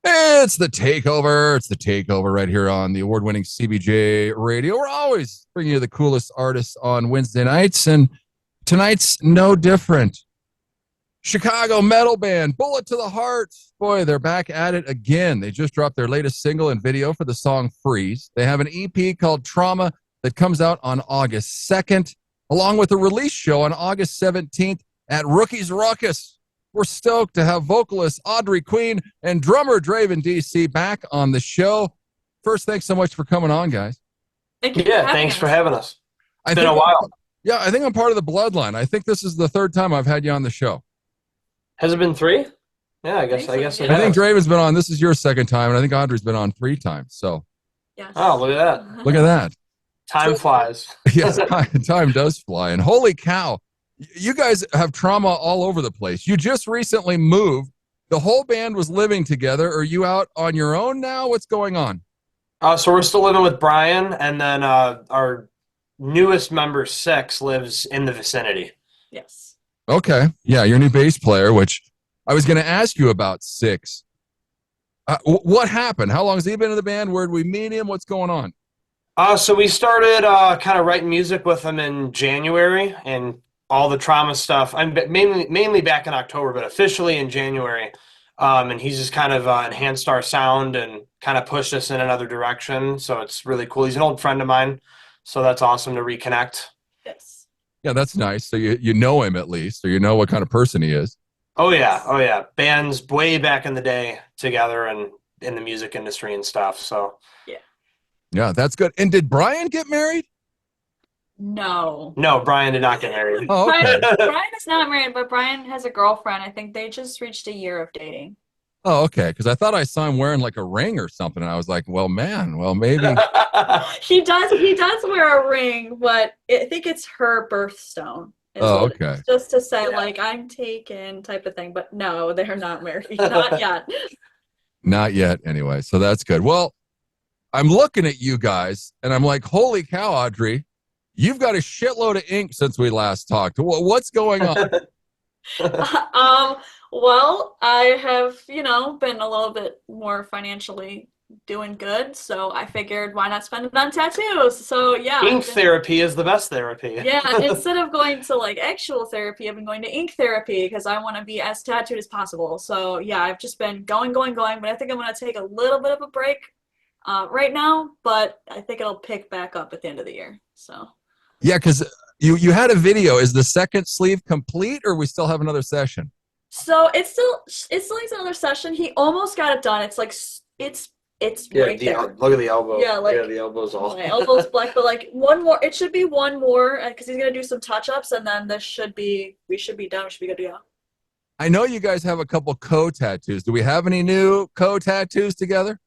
It's the Takeover. It's the Takeover right here on the award-winning CBJ Radio. We're always bringing you the coolest artists on Wednesday nights, and tonight's no different. Chicago metal band Bullet to the Heart. Boy, they're back at it again. They just dropped their latest single and video for the song Freeze. They have an EP called Trauma that comes out on August 2nd, along with a release show on August 17th at Rookies Ruckus. We're stoked to have vocalist Audrey Queen and drummer Draven DC back on the show. First, thanks so much for coming on, guys. Thank you. Thanks for having us. It's been a while. Yeah, I think I'm part of the bloodline. I think this is the third time I've had you on the show. Has it been 3? Yeah, I guess it I think has. Draven's been on. This is your second time, and I think Audrey's been on 3 times. So, Yes. Oh, look at that. look at that. Time flies. Yes, time does fly. And holy cow, you guys have trauma all over the place. You just recently moved. The whole band was living together. Are you out on your own now? What's going on? So we're still living with Brian, and then our newest member, 6, lives in the vicinity. Yes. Okay. Yeah, your new bass player, which I was going to ask you about 6. What happened? How long has he been in the band? Where did we meet him? What's going on? So we started kind of writing music with him in January, and all the trauma stuff. I'm mainly back in October, but officially in January. And he's just kind of enhanced our sound and kind of pushed us in another direction. So it's really cool. He's an old friend of mine, so that's awesome to reconnect. Yes. Yeah, that's nice. So you know him at least, or you know what kind of person he is. Oh yeah. Bands way back in the day together and in the music industry and stuff. So Yeah, that's good. And did Brian get married? No. no, Brian did not get married. Oh, okay. Brian is not married, but Brian has a girlfriend. I think they just reached a year of dating. Oh, okay. Because I thought I saw him wearing like a ring or something, and I was like, well, maybe. He does wear a ring, but I think it's her birthstone. Oh, okay. Just to say, like, I'm taken type of thing. But no, they're not married. Not yet. Not yet, anyway. So that's good. Well, I'm looking at you guys, and I'm like, holy cow, Audrey, you've got a shitload of ink since we last talked. What's going on? Well, I have, been a little bit more financially doing good, so I figured why not spend it on tattoos? So yeah. Ink therapy is the best therapy. Yeah, instead of going to like actual therapy, I've been going to ink therapy because I want to be as tattooed as possible. So yeah, I've just been going, but I think I'm going to take a little bit of a break right now, but I think it'll pick back up at the end of the year. So Yeah, because you had a video. Is the second sleeve complete, or we still have another session? So it still needs another session. He almost got it done. It's like it's right there. Look at the elbow. Yeah, like the elbow's all. my elbow's black, but like one more. It should be one more because he's gonna do some touch-ups, and then we should be done. We should be good to go. I know you guys have a couple co-tattoos. Do we have any new co-tattoos together?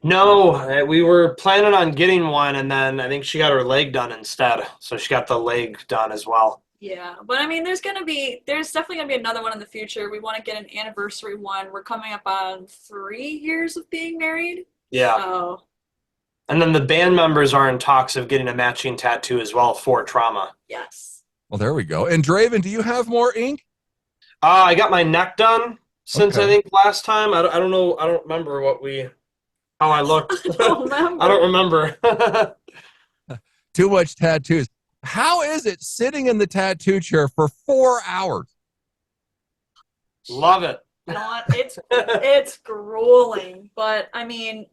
No, we were planning on getting one, and then I think she got her leg done instead. So she got the leg done as well. Yeah, but I mean, there's definitely gonna be another one in the future. We want to get an anniversary one. We're coming up on 3 years of being married. Yeah. So, And then the band members are in talks of getting a matching tattoo as well for trauma. yes. Well, there we go. And Draven, do you have more ink? I got my neck done since Okay. I think last time. I don't know. I don't remember how I looked. I don't remember. I don't remember. Too much tattoos. How is it sitting in the tattoo chair for 4 hours? Love it. You know what? It's grueling, but I mean,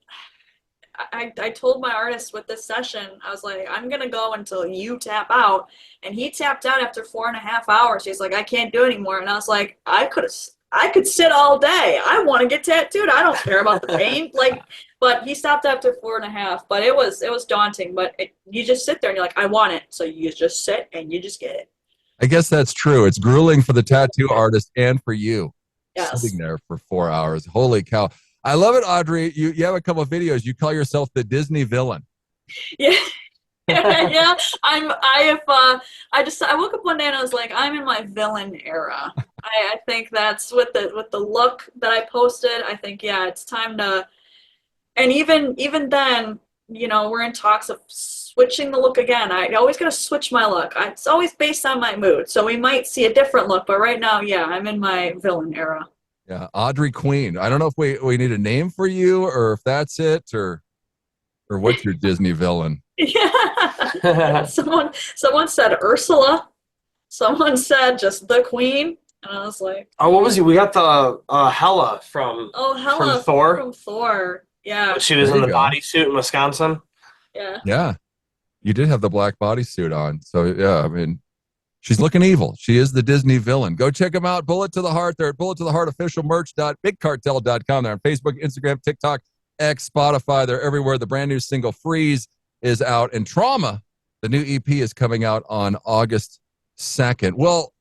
I told my artist with this session, I was like, I'm gonna go until you tap out, and he tapped out after 4.5 hours. He's like, I can't do it anymore, and I was like, I could sit all day. I want to get tattooed. I don't care about the pain. But he stopped after 4.5. But it was daunting. But you just sit there and you're like, I want it. So you just sit and you just get it. I guess that's true. It's grueling for the tattoo artist and for you. Yes. Sitting there for 4 hours. Holy cow. I love it, Audrey. You have a couple of videos. You call yourself the Disney villain. Yeah. Yeah. I woke up one day and I was like, I'm in my villain era. I think that's with the look that I posted. I think, yeah, it's time to. And even then, we're in talks of switching the look again. I always gotta switch my look. It's always based on my mood. So we might see a different look, but right now, yeah, I'm in my villain era. Yeah, Audrey Queen. I don't know if we need a name for you or if that's it or what's your Disney villain? Yeah. Someone said Ursula. Someone said just the Queen. And I was like, Oh, what was he? We got the Hela from Thor. From Thor. Yeah. She was There in you the go. bodysuit in Wisconsin. Yeah. Yeah, you did have the black bodysuit on. So, yeah, I mean, she's looking evil. She is the Disney villain. Go check them out. Bullet to the Heart. They're at bullettotheheartofficialmerch.bigcartel.com. They're on Facebook, Instagram, TikTok, X, Spotify. They're everywhere. The brand new single Freeze is out. And Trauma, the new EP, is coming out on August 2nd. Well,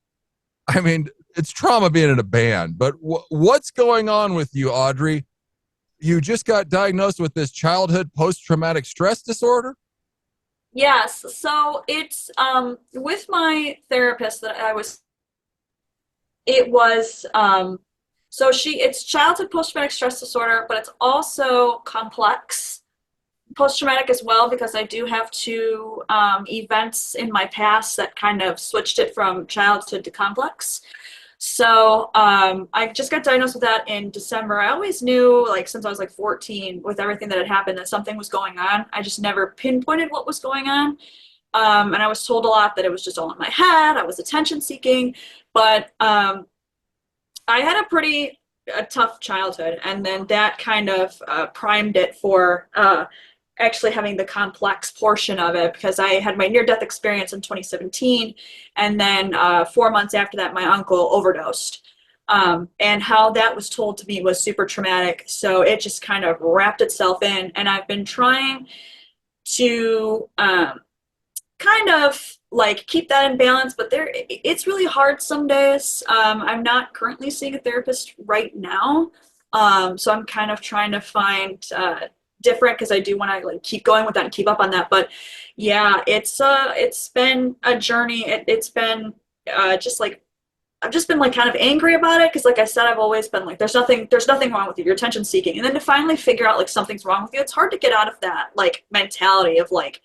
I mean, it's trauma being in a band, but what's going on with you, Audrey? You just got diagnosed with this childhood post-traumatic stress disorder? Yes. So it's with my therapist that it was so it's childhood post-traumatic stress disorder, but it's also complex post-traumatic as well, because I do have two events in my past that kind of switched it from childhood to complex. So I just got diagnosed with that in December. I always knew, like, since I was like 14, with everything that had happened, that something was going on. I just never pinpointed what was going on. And I was told a lot that it was just all in my head. I was attention seeking, but I had a tough childhood, and then that kind of primed it for actually having the complex portion of it, because I had my near-death experience in 2017, and then 4 months after that, my uncle overdosed. And how that was told to me was super traumatic, so it just kind of wrapped itself in, and I've been trying to kind of like keep that in balance, but it's really hard some days. I'm not currently seeing a therapist right now, so I'm kind of trying to find different, because I do want to like keep going with that and keep up on that. But yeah, it's been a journey. It's been just like I've just been like kind of angry about it, because like I said, I've always been like, there's nothing wrong with you, you're attention seeking, and then to finally figure out like something's wrong with you, it's hard to get out of that like mentality of like,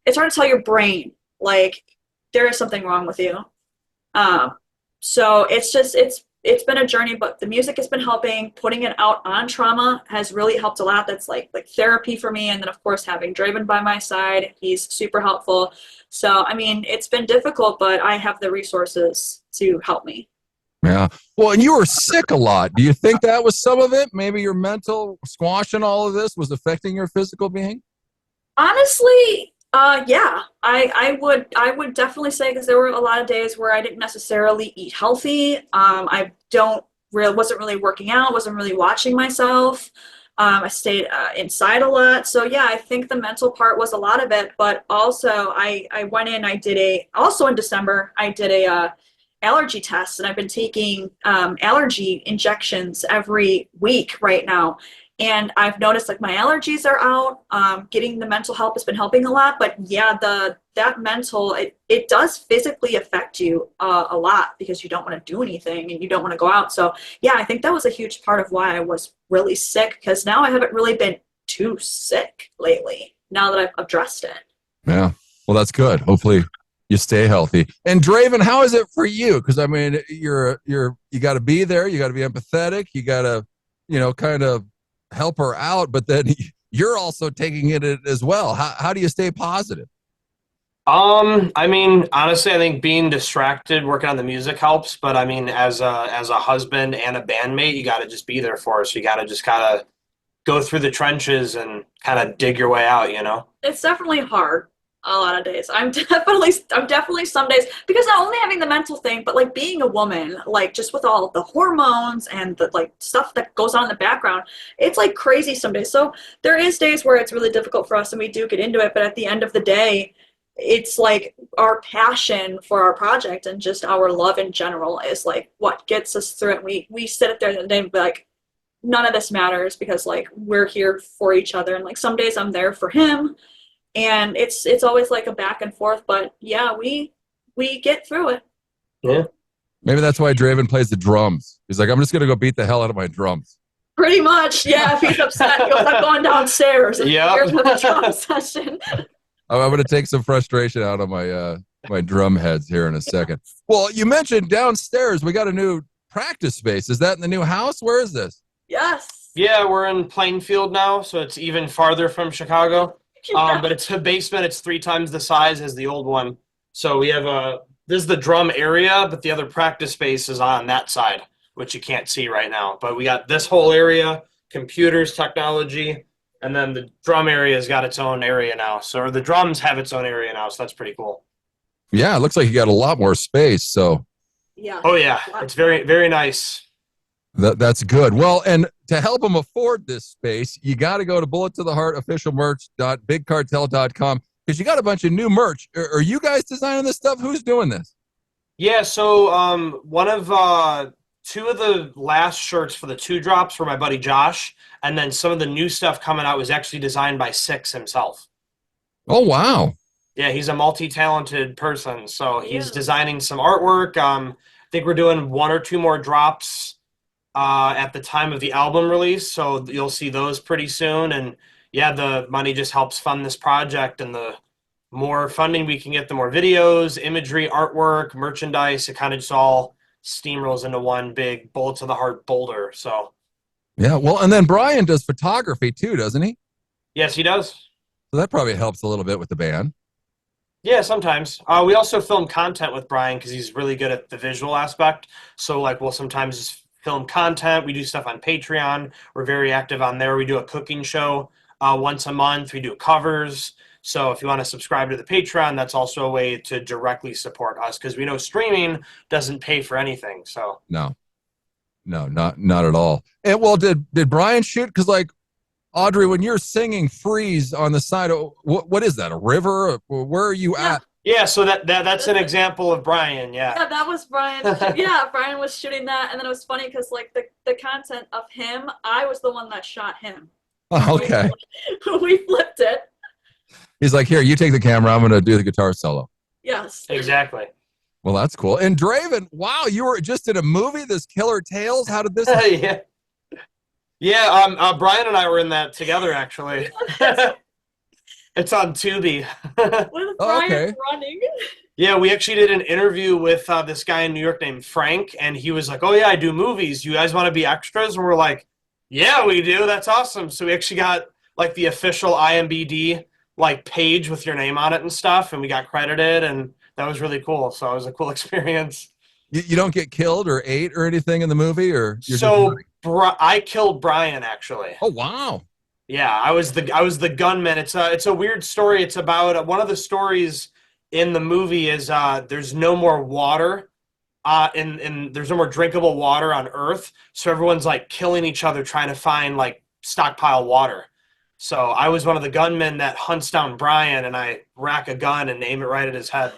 it's hard to tell your brain like there is something wrong with you. So it's been a journey, but the music has been helping. Putting it out on Trauma has really helped a lot. That's like therapy for me. And then of course having Draven by my side, he's super helpful. So I mean, it's been difficult, but I have the resources to help me. Yeah. Well, and you were sick a lot. Do you think that was some of it? Maybe your mental squashing all of this was affecting your physical being? Honestly, yeah, I would definitely say, because there were a lot of days where I didn't necessarily eat healthy. I wasn't really working out, wasn't really watching myself. I stayed inside a lot. So yeah, I think the mental part was a lot of it, but also I went in, also in December, I did a allergy test, and I've been taking allergy injections every week right now. And I've noticed like my allergies are out. Getting the mental help has been helping a lot. But yeah, that mental, it does physically affect you a lot, because you don't want to do anything and you don't want to go out. So yeah, I think that was a huge part of why I was really sick, because now I haven't really been too sick lately, now that I've addressed it. Yeah. Well, that's good. Hopefully you stay healthy. And Draven, how is it for you? Because I mean, you got to be there. You got to be empathetic. You got to, kind of help her out, but then you're also taking it as well. How do you stay positive? I mean, honestly, I think being distracted, working on the music helps. But I mean, as a husband and a bandmate, you got to just be there for us. You got to just kind of go through the trenches and kind of dig your way out. It's definitely hard a lot of days. I'm definitely some days, because not only having the mental thing, but like being a woman, like just with all the hormones and the like stuff that goes on in the background, it's like crazy some days. So there is days where it's really difficult for us, and we do get into it, but at the end of the day, it's like our passion for our project and just our love in general is like what gets us through it. We sit up there and then be like, none of this matters, because like we're here for each other, and like some days I'm there for him. And it's always like a back and forth, but yeah, we get through it. Yeah. Maybe that's why Draven plays the drums. He's like, I'm just gonna go beat the hell out of my drums. Pretty much, yeah. If he's upset, he goes, I'm going downstairs. Yeah. Here's the drum session. I'm gonna take some frustration out of my drum heads here in a second. Well, you mentioned downstairs. We got a new practice space. Is that in the new house? Where is this? Yes. Yeah, we're in Plainfield now, so it's even farther from Chicago. Yeah. But it's a basement. It's 3 times the size as the old one. So we have this is the drum area, but the other practice space is on that side, which you can't see right now. But we got this whole area, computers, technology, and then the drum area has got its own area now. So the drums have its own area now, so that's pretty cool. Yeah, it looks like you got a lot more space. So Yeah. Oh yeah, it's very, very nice. that's good. Well, and to help them afford this space, you got to go to Bullet to the Heart official merch.bigcartel.com because you got a bunch of new merch. Are you guys designing this stuff? Who's doing this? Yeah, so one of 2 of the last shirts for the 2 drops for my buddy Josh, and then some of the new stuff coming out was actually designed by Six himself. Oh, wow. Yeah, he's a multi-talented person, so he's Yeah. designing some artwork. I think we're doing 1 or 2 more drops at the time of the album release, so you'll see those pretty soon. And yeah, the money just helps fund this project, and the more funding we can get, the more videos, imagery, artwork, merchandise. It kind of just all steamrolls into one big Bullet to the Heart boulder. So Yeah, well, and then Brian does photography too, doesn't he? yes, he does. So that probably helps a little bit with the band. Yeah, sometimes. We also film content with Brian because he's really good at the visual aspect. So like we'll sometimes just film content. We do stuff on Patreon. We're very active on there. We do a cooking show once a month. We do covers. So if you want to subscribe to the Patreon, that's also a way to directly support us because we know streaming doesn't pay for anything. So No, not at all. And well, did Brian shoot? Because like Audrey, when you're singing "Freeze" on the side of what is that? A river? Where are you Yeah. at? yeah, so that's an example of Brian. Yeah. Yeah, that was Brian. Yeah, Brian was shooting that, and then it was funny because like the content of him, I was the one that shot him. Oh, okay. We flipped it. He's like, here, you take the camera. I'm going to do the guitar solo. Yes. Exactly. Well, that's cool. And Draven, wow, you were just in a movie, this Killer Tales. How did this? yeah. Yeah, Brian and I were in that together, actually. It's on Tubi. With Oh, Brian okay. running. Yeah, we actually did an interview with this guy in New York named Frank, and he was like, oh, yeah, I do movies. You guys want to be extras? And we're like, yeah, we do. That's awesome. So we actually got, like, the official IMBD, like, page with your name on it and stuff, and we got credited, and that was really cool. So it was a cool experience. You don't get killed or ate or anything in the movie, or you're So I killed Brian, actually. oh wow. Yeah, I was the gunman. It's a weird story. It's about one of the stories in the movie is there's no more water, and there's no more drinkable water on Earth. So everyone's like killing each other trying to find like stockpile water. So I was one of the gunmen that hunts down Brian, and I rack a gun and aim it right at his head.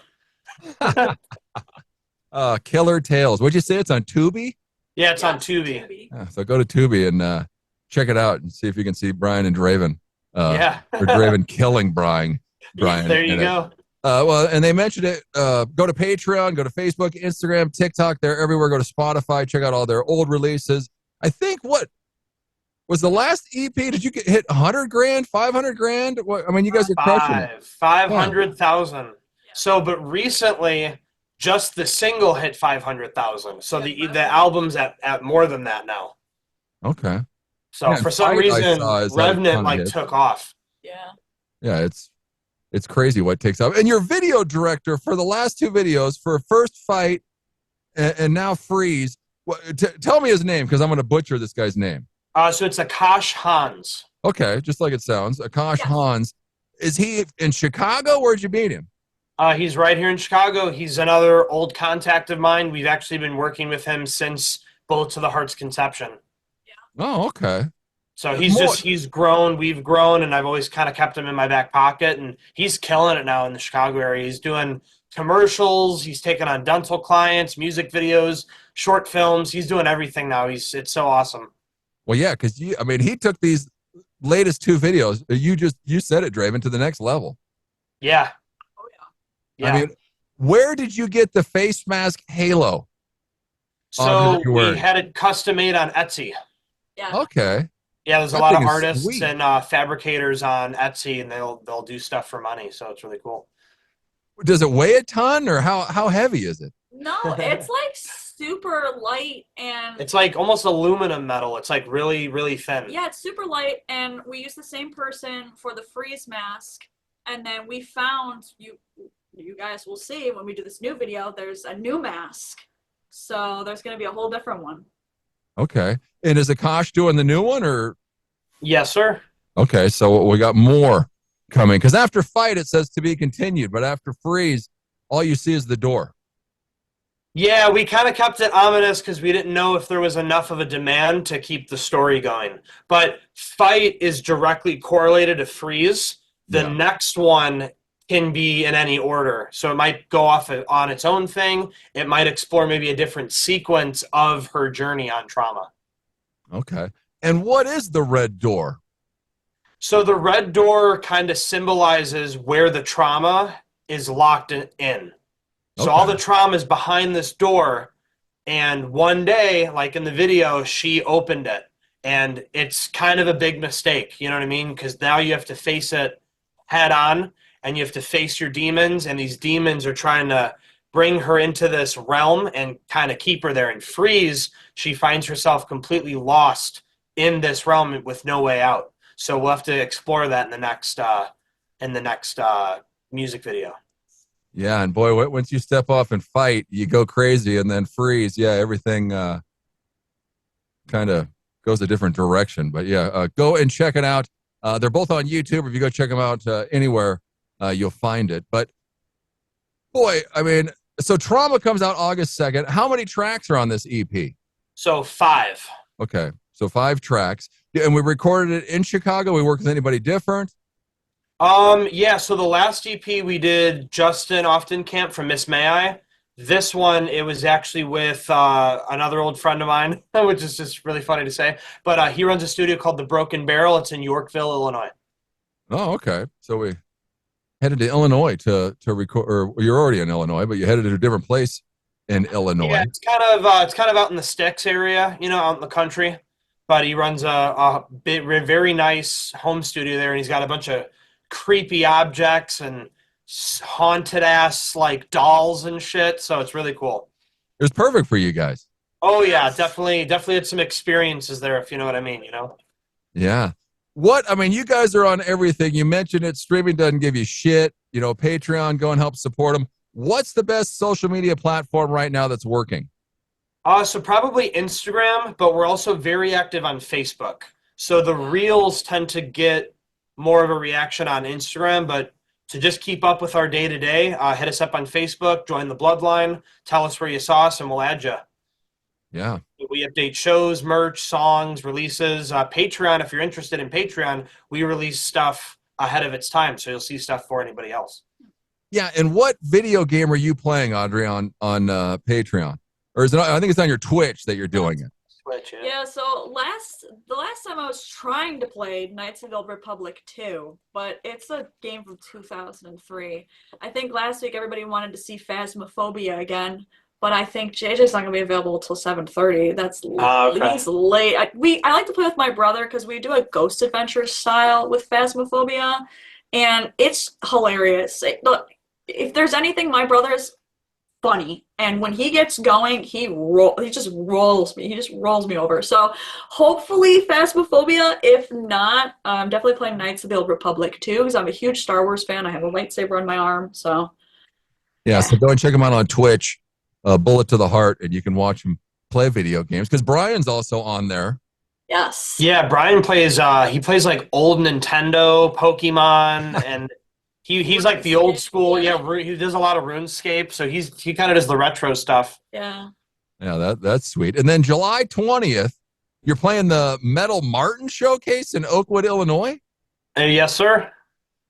Killer Tales. What'd you say? It's on Tubi? Yeah, it's on Yes, Tubi. So go to Tubi and check it out and see if you can see Brian and Draven. Yeah. Or Draven killing Brian. There you in it. go. Well, and they mentioned it. Go to Patreon, go to Facebook, Instagram, TikTok. They're everywhere. Go to Spotify. Check out all their old releases. I think what was the last EP? Did you hit 100 grand, 500 grand? What, I mean, you guys are crushing it. 500,000. So, but recently, just the single hit 500,000. So the album's at more than that now. Okay. So Yeah, for some Fight, I reason, saw, is like a ton Revenant of like hits. took off. Yeah. Yeah, it's crazy what takes off. And your video director for the last 2 videos for First Fight and now Freeze. Tell me his name because I'm going to butcher this guy's name. So it's Akash Hans. Okay, just like it sounds. Akash Yes. Hans. Is he in Chicago? Where'd you meet him? He's right here in Chicago. He's another old contact of mine. We've actually been working with him since Bullet to the Heart's conception. Oh, okay. So he's grown, we've grown, and I've always kind of kept him in my back pocket, and he's killing it now in the Chicago area. He's doing commercials, he's taking on dental clients, music videos, short films. He's doing everything now. It's so awesome. Well, yeah, because he took these latest 2 videos. You said it, Draven, to the next level. Yeah. Oh Yeah. I mean, where did you get the face mask halo? So your we word. had it custom made on Etsy. yeah. Okay. Yeah, there's a That lot of thing is artists sweet. and fabricators on Etsy, and they'll do stuff for money. So it's really cool. Does it weigh a ton, or how heavy is it? No, it's like super light and It's like almost aluminum metal. It's like really, really thin. yeah, it's super light, and we used the same person for the freeze mask, and then we found you guys will see when we do this new video, there's a new mask. So there's going to be a whole different one. Okay. And is Akash doing the new one or? Yes, sir. Okay. So we got more coming because after fight, it says to be continued, but after freeze, all you see is the door. Yeah, we kind of kept it ominous because we didn't know if there was enough of a demand to keep the story going. But fight is directly correlated to freeze. The next one can be in any order. So it might go off on its own thing. It might explore maybe a different sequence of her journey on trauma. Okay. And what is the red door? So the red door kind of symbolizes where the trauma is locked in. So all the trauma is behind this door. And one day, like in the video, she opened it. And it's kind of a big mistake. You know what I mean? Because now you have to face it head on. And you have to face your demons, and these demons are trying to bring her into this realm and kind of keep her there. And freeze, she finds herself completely lost in this realm with no way out. So we'll have to explore that in the next music video. Yeah, and boy, once you step off and fight, you go crazy, and then freeze. Yeah, everything kind of goes a different direction. But yeah, go and check it out. They're both on YouTube. If you go check them out anywhere, you'll find it. But boy, I mean, so Trauma comes out August 2nd. How many tracks are on this EP? So 5. Okay, so 5 tracks. And we recorded it in Chicago. We worked with anybody different? Yeah, so the last EP we did Justin Oftencamp from Miss May I. This one, it was actually with another old friend of mine, which is just really funny to say. But he runs a studio called The Broken Barrel. It's in Yorkville, Illinois. Oh, okay. So we headed to Illinois to record, or you're already in Illinois, but you headed to a different place in Illinois. Yeah, it's kind of out in the sticks area, out in the country. But he runs a very nice home studio there, and he's got a bunch of creepy objects and haunted ass like dolls and shit. So it's really cool. It was perfect for you guys. Oh yeah, definitely had some experiences there, if you know what I mean. Yeah. I mean, you guys are on everything. You mentioned it. Streaming doesn't give you shit. Patreon, go and help support them. What's the best social media platform right now that's working? So probably Instagram, but we're also very active on Facebook. So the reels tend to get more of a reaction on Instagram, but to just keep up with our day-to-day, hit us up on Facebook, join the Bloodline, tell us where you saw us, and we'll add you. Yeah. We update shows, merch, songs, releases. Patreon, if you're interested in Patreon, we release stuff ahead of its time, so you'll see stuff for anybody else. Yeah, and what video game are you playing, Audrey, on Patreon? Or is it? I think it's on your Twitch that you're doing it. Twitch, yeah. So the last time I was trying to play Knights of the Old Republic 2, but it's a game from 2003. I think last week everybody wanted to see Phasmophobia again, but I think JJ's not gonna be available until 7:30. That's okay. He's late. I like to play with my brother because we do a Ghost Adventure style with Phasmophobia, and it's hilarious. Look, if there's anything, my brother's funny, and when he gets going, he just rolls me. He just rolls me over. So hopefully Phasmophobia. If not, I'm definitely playing Knights of the Old Republic 2 because I'm a huge Star Wars fan. I have a lightsaber on my arm. So yeah, so go and check him out on Twitch, Bullet to the Heart, and you can watch him play video games because Brian's also on there. Yes. Yeah, Brian plays like old Nintendo, Pokemon, and he's like the old school. Yeah, he does a lot of RuneScape, so he kind of does the retro stuff. Yeah. Yeah, that's sweet. And then July 20th, you're playing the Metal Martin Showcase in Oakwood, Illinois? Yes, sir.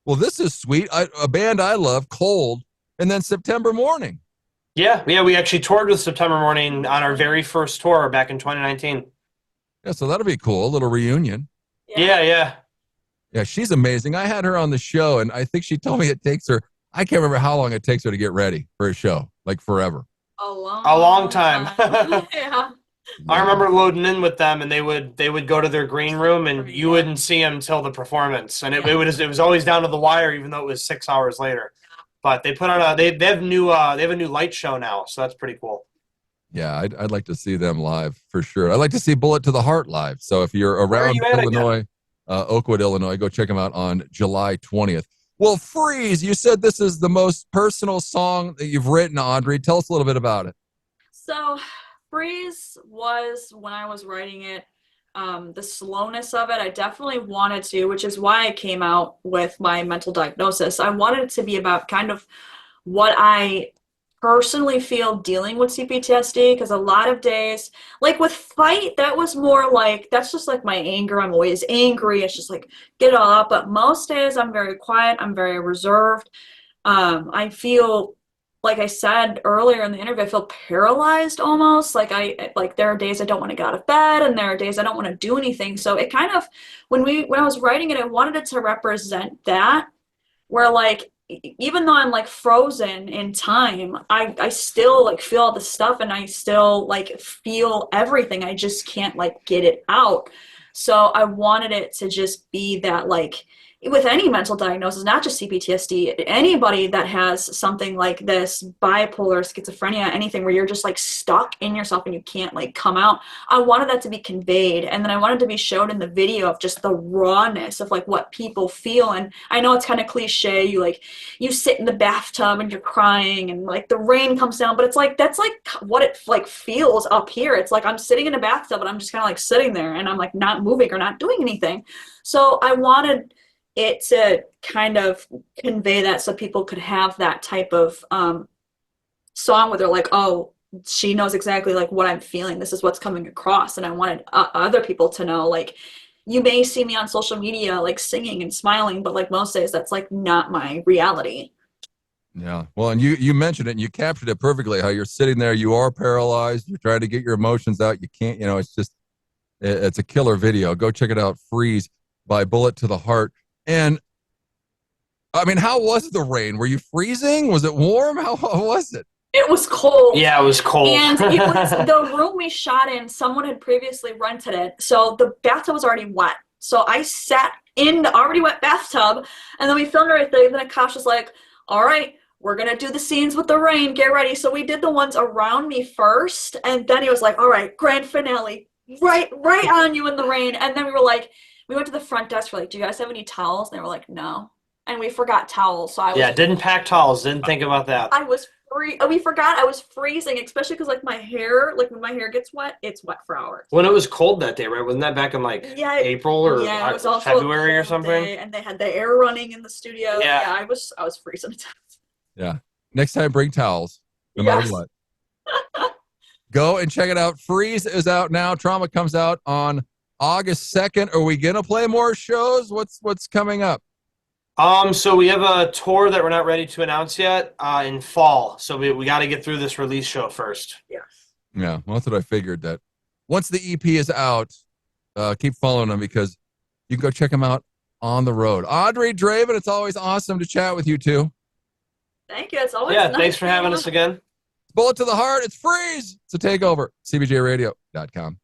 Well, this is sweet. A band I love, Cold, and then September Morning. Yeah, we actually toured with September Morning on our very first tour back in 2019. Yeah, so that'll be cool, a little reunion. Yeah. Yeah, she's amazing. I had her on the show, and I think she told me it takes her, I can't remember how long it takes her to get ready for a show, like forever. A long time. Yeah. I remember loading in with them, and they would go to their green room, and you wouldn't see them till the performance, and it was always down to the wire, even though it was 6 hours later. But they put on they have a new light show now, so that's pretty cool. Yeah, I'd like to see them live for sure. I'd like to see Bullet to the Heart live. So if you're Where are around you at Illinois, Oakwood, Illinois, go check them out on July 20th. Well, Freeze, you said this is the most personal song that you've written, Audrey. Tell us a little bit about it. So, Freeze was, when I was writing it, the slowness of it, I definitely wanted to, which is why I came out with my mental diagnosis. I wanted it to be about kind of what I personally feel dealing with CPTSD, because a lot of days, like with Fight, that was more like, that's just like my anger. I'm always angry. It's just like, get it all out. But most days I'm very quiet. I'm very reserved. I feel, like I said earlier in the interview, I feel paralyzed almost. Like there are days I don't want to get out of bed, and there are days I don't want to do anything. So it kind of, when I was writing it, I wanted it to represent that, where like even though I'm like frozen in time, I still like feel all the stuff, and I still like feel everything. I just can't like get it out. So I wanted it to just be that, like, with any mental diagnosis, not just CPTSD, anybody that has something like this, bipolar, schizophrenia, anything where you're just like stuck in yourself and you can't like come out. I wanted that to be conveyed, and then I wanted to be shown in the video of just the rawness of like what people feel. And I know it's kind of cliche, you sit in the bathtub and you're crying and like the rain comes down, but it's like that's like what it like feels up here. It's like I'm sitting in a bathtub and I'm just kind of like sitting there and I'm like not moving or not doing anything. So I wanted it to kind of convey that, so people could have that type of song where they're like, oh, she knows exactly like what I'm feeling. This is what's coming across. And I wanted other people to know, like, you may see me on social media like singing and smiling, but like most days that's like not my reality. Yeah. Well, and you mentioned it and you captured it perfectly, how you're sitting there, you are paralyzed, you're trying to get your emotions out. You can't, it's just, it's a killer video. Go check it out. Freeze by Bullet to the Heart. And I mean, how was the rain? Were you freezing? Was it warm? How was it? It was cold. Yeah, it was cold. And it was the room we shot in, someone had previously rented it. So the bathtub was already wet. So I sat in the already wet bathtub, and then we filmed everything. And then Akash was like, all right, we're going to do the scenes with the rain. Get ready. So we did the ones around me first. And then he was like, all right, grand finale, right on you in the rain. And then we were like, we went to the front desk. We're like, do you guys have any towels? And they were like, no. And we forgot towels. So didn't pack towels. Didn't think about that. We forgot I was freezing, especially because like my hair, like when my hair gets wet, it's wet for hours. When it was cold that day, right? Wasn't that back in like April or it was also February or something? And they had the air running in the studio. Yeah, I was freezing. Yeah. Next time, bring towels, no matter what. Go and check it out. Freeze is out now. Trauma comes out on August 2nd. Are we gonna play more shows? What's coming up? So we have a tour that we're not ready to announce yet in fall. So we got to get through this release show first. Yes. Yeah, well, that's what I figured. That once the EP is out, keep following them, because you can go check them out on the road. Audrey Draven, it's always awesome to chat with you two. Thank you. It's always nice. Nice Thanks for having us again. Bullet to the Heart. It's Freeze. It's a Takeover. CBJRadio.com.